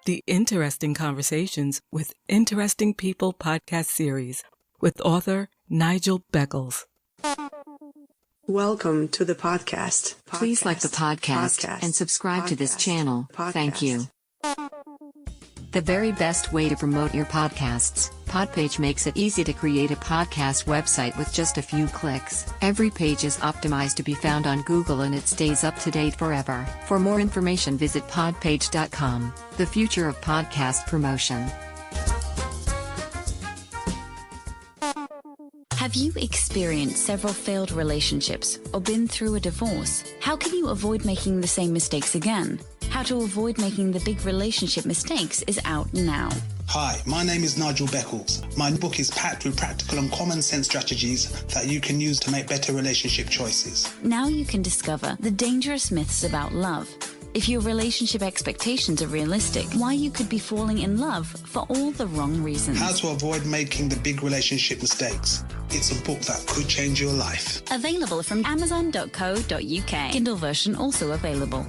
The Interesting Conversations with Interesting People podcast series with author Nigel Beckles. Welcome to the podcast. Please like the podcast and subscribe to this channel. Thank you. The very best way to promote your podcasts. Podpage makes it easy to create a podcast website with just a few clicks. Every page is optimized to be found on Google and it stays up to date forever. For more information, visit podpage.com. The future of podcast promotion. Have you experienced several failed relationships or been through a divorce? How can you avoid making the same mistakes again? How to avoid making the big relationship mistakes is out now. Hi, my name is Nigel Beckles. My book is packed with practical and common sense strategies that you can use to make better relationship choices. Now you can discover the dangerous myths about love. If your relationship expectations are realistic, why you could be falling in love for all the wrong reasons. How to avoid making the big relationship mistakes. It's a book that could change your life. Available from Amazon.co.uk. Kindle version also available.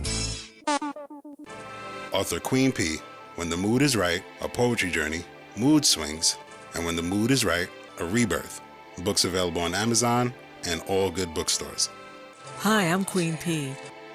Author Queen P. When the mood is right, a poetry journey, mood swings, and when the mood is right, a rebirth. Books available on Amazon and all good bookstores. Hi, I'm Queen P.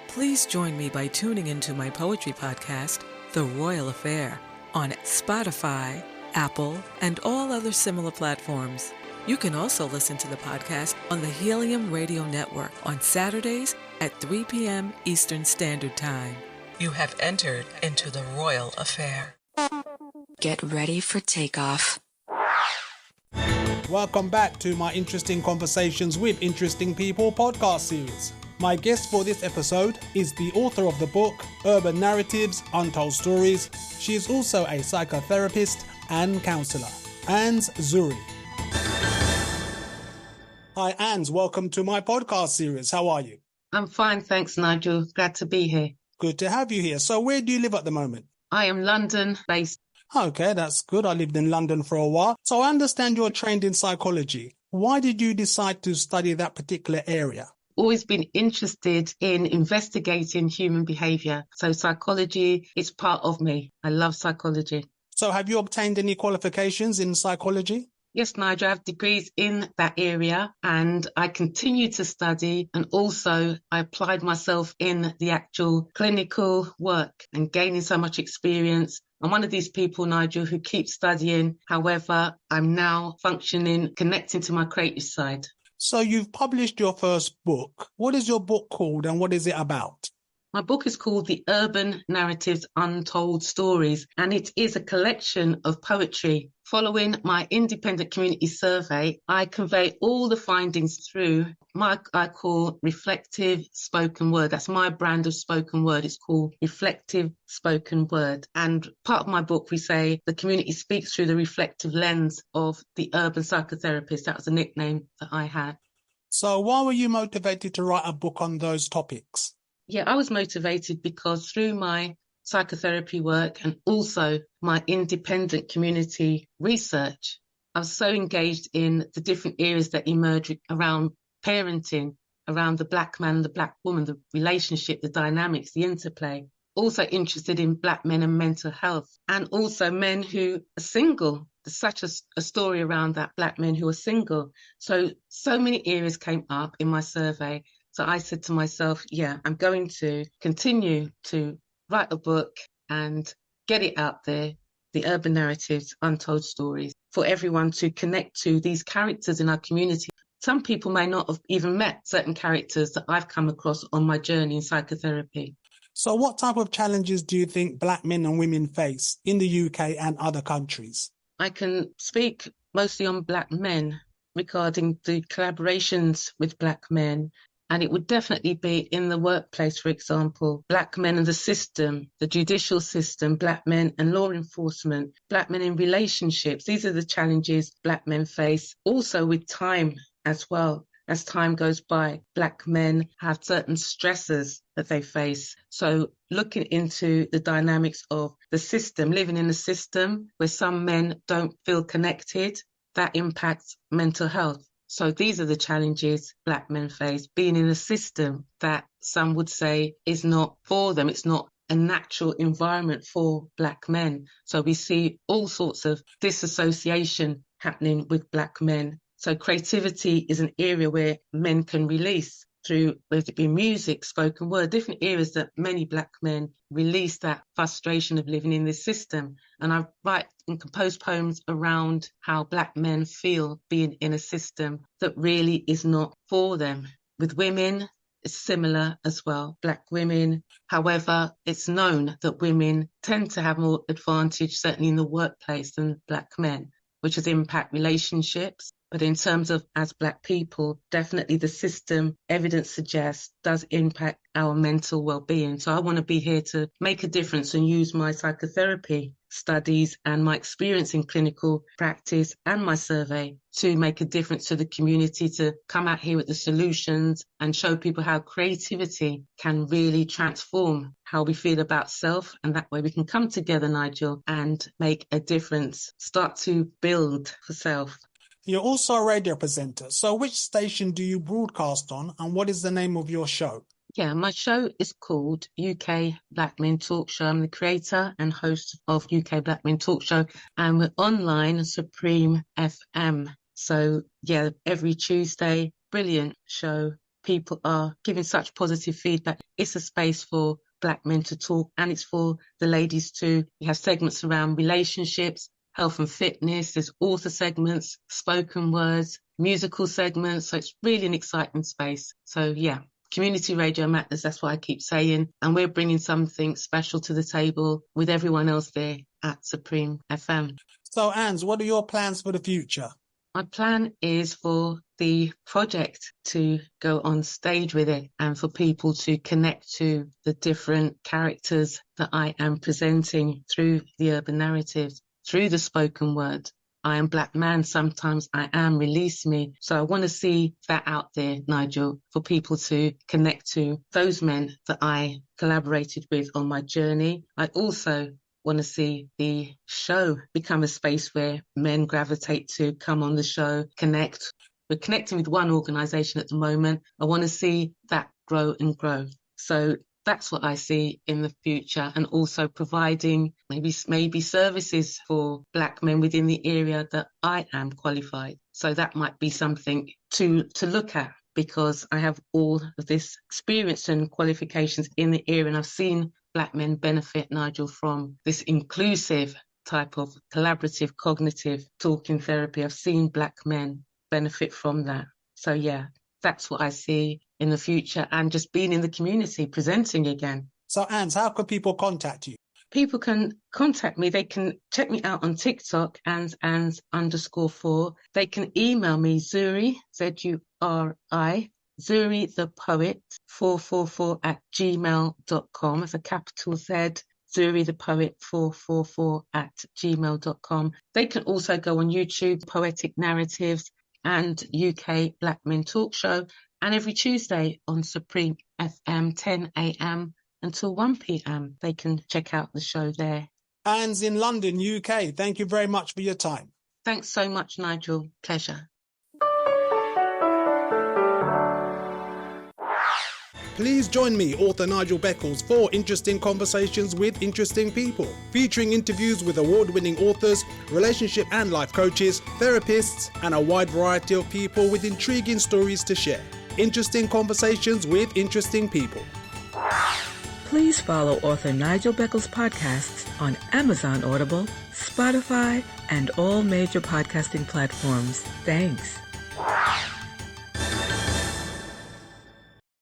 Please join me by tuning into my poetry podcast, The Royal Affair, on Spotify, Apple, and all other similar platforms. You can also listen to the podcast on the Helium Radio Network on Saturdays at 3 p.m. Eastern Standard Time. You have entered into the Royal Affair. Get ready for takeoff. Welcome back to my Interesting Conversations with Interesting People podcast series. My guest for this episode is the author of the book, Urban Narratives, Untold Stories. She is also a psychotherapist and counsellor, Annz Zuri. Hi, Annz. Welcome to my podcast series. How are you? I'm fine, thanks, Nigel. Glad to be here. Good to have you here. So where do you live at the moment? I am London-based. Okay, that's good. I lived in London for a while. So I understand you're trained in psychology. Why did you decide to study that particular area? Always been interested in investigating human behaviour. So psychology is part of me. I love psychology. So have you obtained any qualifications in psychology? Yes, Nigel, I have degrees in that area and I continue to study, and also I applied myself in the actual clinical work and gaining so much experience. I'm one of these people, Nigel, who keep studying. However, I'm now functioning, connecting to my creative side. So you've published your first book. What is your book called and what is it about? My book is called The Urban Narratives, Untold Stories, and it is a collection of poetry. Following my independent community survey, I convey all the findings through I call reflective spoken word. That's my brand of spoken word. It's called reflective spoken word. And part of my book, we say the community speaks through the reflective lens of the urban psychotherapist. That was a nickname that I had. So why were you motivated to write a book on those topics? Yeah, I was motivated because through my psychotherapy work and also my independent community research, I was so engaged in the different areas that emerge around parenting, around the black man, the black woman, the relationship, the dynamics, the interplay. Also interested in black men and mental health, and also men who are single. There's such a story around that, black men who are single. So many areas came up in my survey. So I said to myself, yeah, I'm going to continue to write a book and get it out there, The Urban Narratives, Untold Stories, for everyone to connect to these characters in our community. Some people may not have even met certain characters that I've come across on my journey in psychotherapy. So what type of challenges do you think black men and women face in the UK and other countries? I can speak mostly on black men regarding the collaborations with black men. And it would definitely be in the workplace, for example, black men and the system, the judicial system, black men and law enforcement, black men in relationships. These are the challenges black men face. Also with time as well. As time goes by, black men have certain stresses that they face. So looking into the dynamics of the system, living in a system where some men don't feel connected, that impacts mental health. So these are the challenges Black men face, being in a system that some would say is not for them. It's not a natural environment for Black men. So we see all sorts of disassociation happening with Black men. So creativity is an area where men can release through, whether it be music, spoken word, different areas that many Black men release that frustration of living in this system. And I write and compose poems around how Black men feel being in a system that really is not for them. With women, it's similar as well. Black women, however, it's known that women tend to have more advantage, certainly in the workplace, than Black men, which has impact relationships. But in terms of as Black people, definitely the system, evidence suggests, does impact our mental well-being. So I want to be here to make a difference and use my psychotherapy studies and my experience in clinical practice and my survey to make a difference to the community, to come out here with the solutions and show people how creativity can really transform how we feel about self. And that way we can come together, Nigel, and make a difference, start to build for self. You're also a radio presenter. So which station do you broadcast on, and what is the name of your show? Yeah, my show is called UK Black Men Talk Show. I'm the creator and host of UK Black Men Talk Show, and we're online on Supreme FM. So yeah, every Tuesday, brilliant show. People are giving such positive feedback. It's a space for Black men to talk, and it's for the ladies too. We have segments around relationships, health and fitness, there's author segments, spoken words, musical segments. So it's really an exciting space. So yeah, community radio matters. That's what I keep saying. And we're bringing something special to the table with everyone else there at Supreme FM. So Annz, what are your plans for the future? My plan is for the project to go on stage with it and for people to connect to the different characters that I am presenting through the urban narratives, through the spoken word. I am Black man, sometimes I am, release me. So I want to see that out there, Nigel, for people to connect to those men that I collaborated with on my journey. I also want to see the show become a space where men gravitate to, come on the show, connect. We're connecting with one organisation at the moment. I want to see that grow and grow. So that's what I see in the future, and also providing maybe services for Black men within the area that I am qualified. So that might be something to look at, because I have all of this experience and qualifications in the area, and I've seen Black men benefit, Nigel, from this inclusive type of collaborative cognitive talking therapy. I've seen Black men benefit from that. So yeah, that's what I see in the future, and just being in the community, presenting again. So Annz, how can people contact you? People can contact me. They can check me out on TikTok, Annz_4. They can email me, Zuri, Z-U-R-I, Zuri the Poet 444 at gmail.com. It's a capital Z, Zuri the Poet 444 at gmail.com. They can also go on YouTube, Poetic Narratives and UK Black Men Talk Show. And every Tuesday on Supreme FM, 10 a.m. until 1 p.m. They can check out the show there. Annz in London, UK, thank you very much for your time. Thanks so much, Nigel. Pleasure. Please join me, author Nigel Beckles, for interesting conversations with interesting people, featuring interviews with award-winning authors, relationship and life coaches, therapists, and a wide variety of people with intriguing stories to share. Interesting conversations with interesting people. Please follow author Nigel Beckles' podcasts on Amazon Audible, Spotify, and all major podcasting platforms. Thanks.